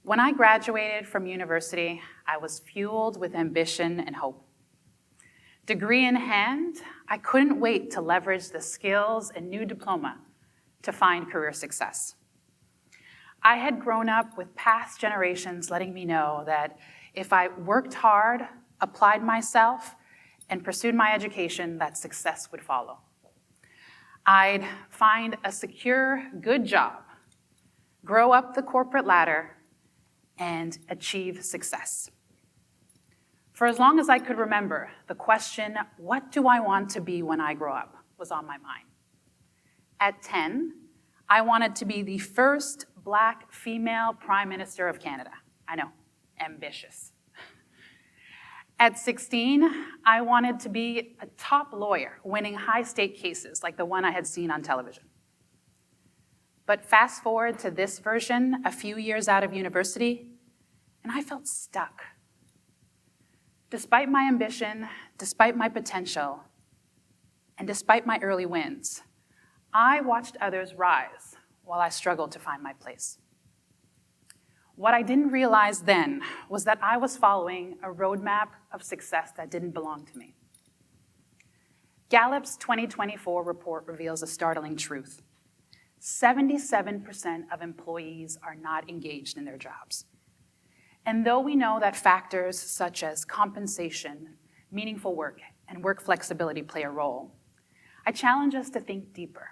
When I graduated from university, I was fueled with ambition and hope. Degree in hand, I couldn't wait to leverage the skills and new diploma to find career success. I had grown up with past generations letting me know that if I worked hard, applied myself, and pursued my education, that success would follow. I'd find a secure, good job, grow up the corporate ladder, and achieve success. For as long as I could remember, the question, what do I want to be when I grow up, was on my mind. At 10, I wanted to be the first Black female Prime Minister of Canada. I know, ambitious. At 16, I wanted to be a top lawyer, winning high-stake cases like the one I had seen on television. But fast forward to this version a few years out of university, and I felt stuck. Despite my ambition, despite my potential, and despite my early wins, I watched others rise while I struggled to find my place. What I didn't realize then was that I was following a roadmap of success that didn't belong to me. Gallup's 2024 report reveals a startling truth. 77% of employees are not engaged in their jobs. And though we know that factors such as compensation, meaningful work, and work flexibility play a role, I challenge us to think deeper.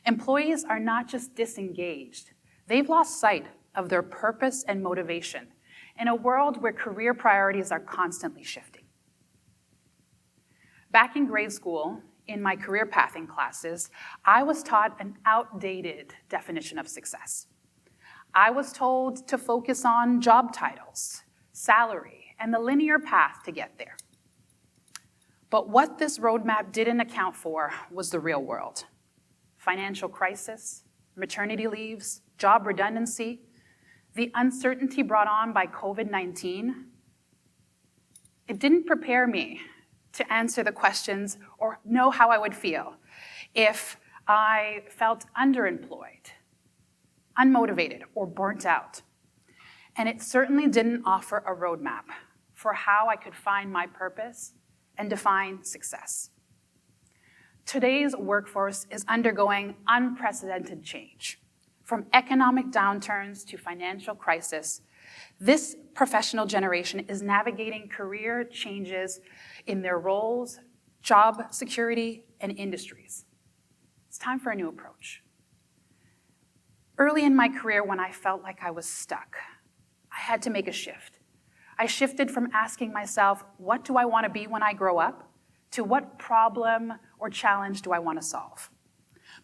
Employees are not just disengaged, they've lost sight of their purpose and motivation in a world where career priorities are constantly shifting. Back in grade school, in my career pathing classes, I was taught an outdated definition of success. I was told to focus on job titles, salary, and the linear path to get there. But what this roadmap didn't account for was the real world. Financial crisis, maternity leaves, job redundancy, the uncertainty brought on by COVID-19, it didn't prepare me to answer the questions or know how I would feel if I felt underemployed, unmotivated, or burnt out. And it certainly didn't offer a roadmap for how I could find my purpose and define success. Today's workforce is undergoing unprecedented change. From economic downturns to financial crisis, this professional generation is navigating career changes in their roles, job security, and industries. It's time for a new approach. Early in my career, when I felt like I was stuck, I had to make a shift. I shifted from asking myself, what do I want to be when I grow up, to what problem or challenge do I want to solve?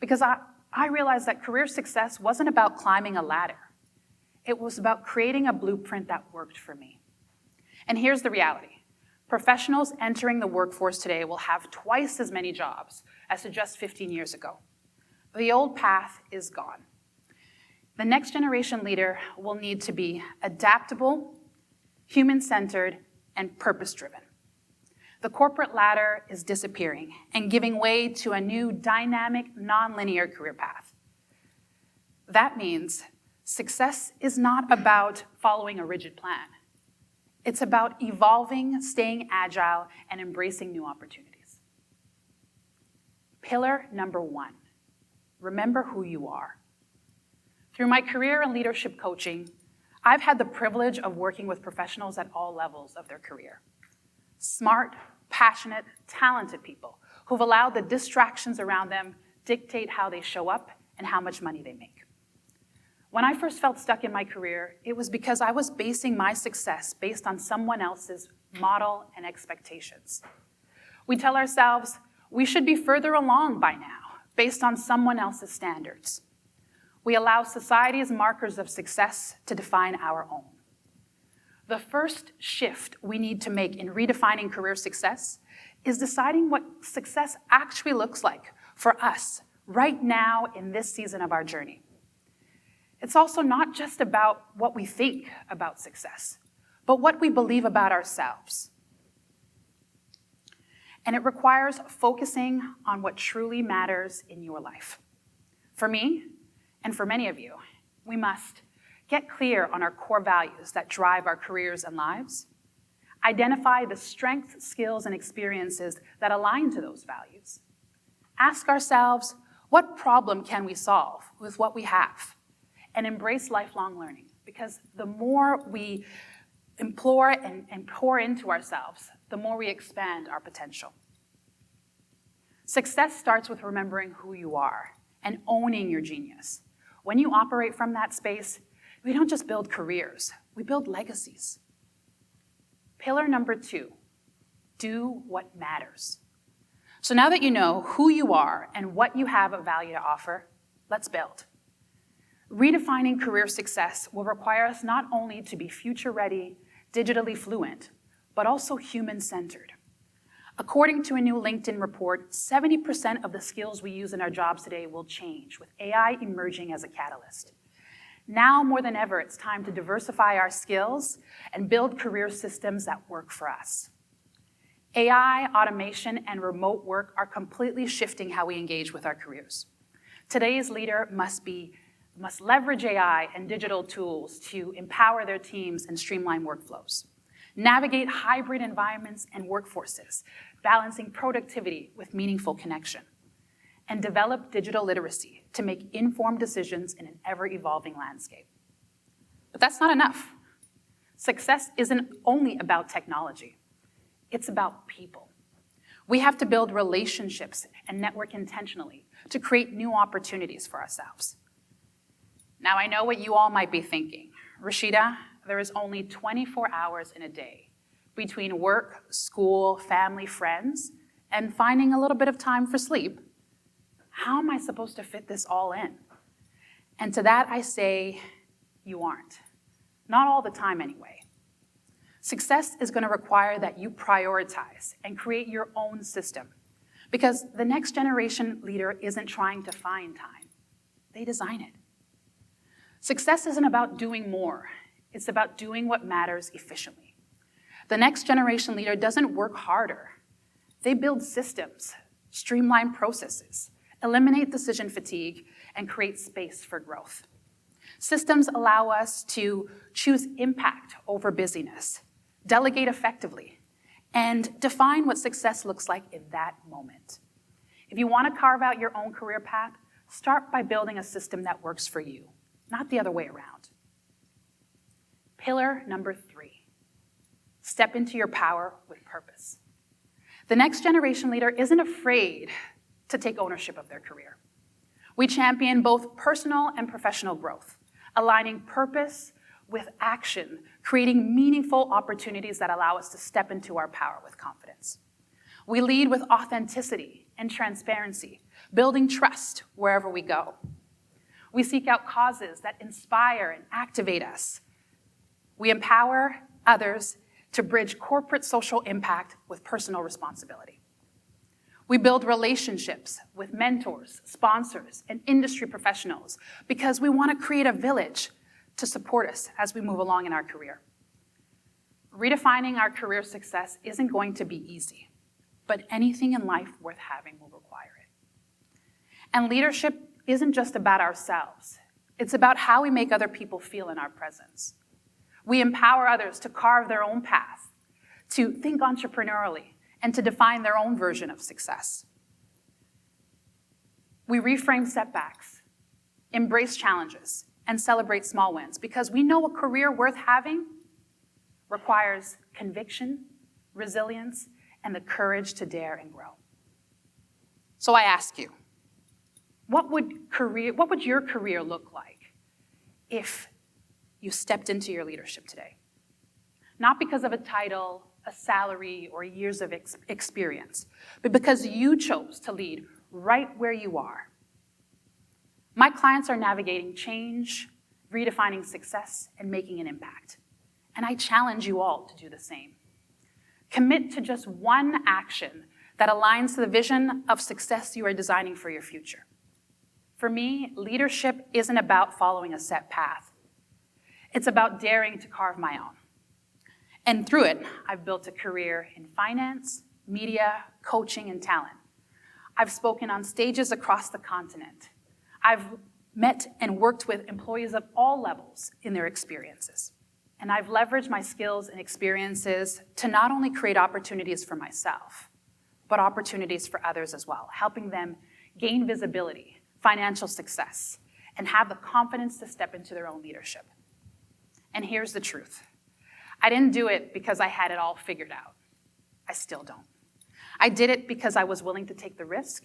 Because I realized that career success wasn't about climbing a ladder. It was about creating a blueprint that worked for me. And here's the reality. Professionals entering the workforce today will have twice as many jobs as just 15 years ago. The old path is gone. The next generation leader will need to be adaptable, human-centered, and purpose-driven. The corporate ladder is disappearing and giving way to a new dynamic, nonlinear career path. That means success is not about following a rigid plan. It's about evolving, staying agile, and embracing new opportunities. Pillar number 1, remember who you are. Through my career and leadership coaching, I've had the privilege of working with professionals at all levels of their career. Smart, passionate, talented people who've allowed the distractions around them dictate how they show up and how much money they make. When I first felt stuck in my career, it was because I was basing my success based on someone else's model and expectations. We tell ourselves we should be further along by now, based on someone else's standards. We allow society's markers of success to define our own. The first shift we need to make in redefining career success is deciding what success actually looks like for us right now in this season of our journey. It's also not just about what we think about success, but what we believe about ourselves. And it requires focusing on what truly matters in your life. For me, and for many of you, we must Get clear on our core values that drive our careers and lives. Identify the strengths, skills, and experiences that align to those values. Ask ourselves, what problem can we solve with what we have? And embrace lifelong learning, because the more we implore and pour into ourselves, the more we expand our potential. Success starts with remembering who you are and owning your genius. When you operate from that space, we don't just build careers, we build legacies. Pillar number 2, do what matters. So now that you know who you are and what you have of value to offer, let's build. Redefining career success will require us not only to be future-ready, digitally fluent, but also human-centered. According to a new LinkedIn report, 70% of the skills we use in our jobs today will change, with AI emerging as a catalyst. Now more than ever, it's time to diversify our skills and build career systems that work for us. AI, automation, and remote work are completely shifting how we engage with our careers. Today's leader must leverage AI and digital tools to empower their teams and streamline workflows, navigate hybrid environments and workforces, balancing productivity with meaningful connection, and develop digital literacy to make informed decisions in an ever-evolving landscape. But that's not enough. Success isn't only about technology. It's about people. We have to build relationships and network intentionally to create new opportunities for ourselves. Now, I know what you all might be thinking. Rashida, there is only 24 hours in a day between work, school, family, friends, and finding a little bit of time for sleep. How am I supposed to fit this all in? And to that I say, you aren't. Not all the time anyway. Success is going to require that you prioritize and create your own system, because the next generation leader isn't trying to find time. They design it. Success isn't about doing more. It's about doing what matters efficiently. The next generation leader doesn't work harder. They build systems, streamline processes, eliminate decision fatigue, and create space for growth. Systems allow us to choose impact over busyness, delegate effectively, and define what success looks like in that moment. If you want to carve out your own career path, start by building a system that works for you, not the other way around. Pillar number 3, step into your power with purpose. The next generation leader isn't afraid to take ownership of their career. We champion both personal and professional growth, aligning purpose with action, creating meaningful opportunities that allow us to step into our power with confidence. We lead with authenticity and transparency, building trust wherever we go. We seek out causes that inspire and activate us. We empower others to bridge corporate social impact with personal responsibility. We build relationships with mentors, sponsors, and industry professionals because we want to create a village to support us as we move along in our career. Redefining our career success isn't going to be easy, but anything in life worth having will require it. And leadership isn't just about ourselves. It's about how we make other people feel in our presence. We empower others to carve their own path, to think entrepreneurially, and to define their own version of success. We reframe setbacks, embrace challenges, and celebrate small wins because we know a career worth having requires conviction, resilience, and the courage to dare and grow. So I ask you, what would your career look like if you stepped into your leadership today? Not because of a title, a salary, or years of experience, but because you chose to lead right where you are. My clients are navigating change, redefining success, and making an impact. And I challenge you all to do the same. Commit to just one action that aligns to the vision of success you are designing for your future. For me, leadership isn't about following a set path. It's about daring to carve my own. And through it, I've built a career in finance, media, coaching, and talent. I've spoken on stages across the continent. I've met and worked with employees of all levels in their experiences. And I've leveraged my skills and experiences to not only create opportunities for myself, but opportunities for others as well, helping them gain visibility, financial success, and have the confidence to step into their own leadership. And here's the truth. I didn't do it because I had it all figured out. I still don't. I did it because I was willing to take the risk,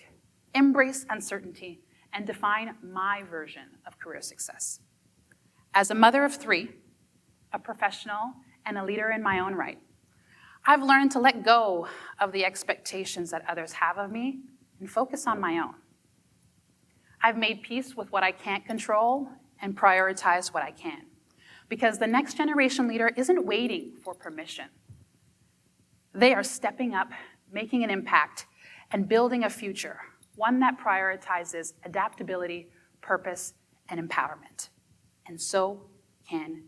embrace uncertainty, and define my version of career success. As a mother of 3, a professional, and a leader in my own right, I've learned to let go of the expectations that others have of me and focus on my own. I've made peace with what I can't control and prioritize what I can, because the next generation leader isn't waiting for permission. They are stepping up, making an impact, and building a future, one that prioritizes adaptability, purpose, and empowerment. And so can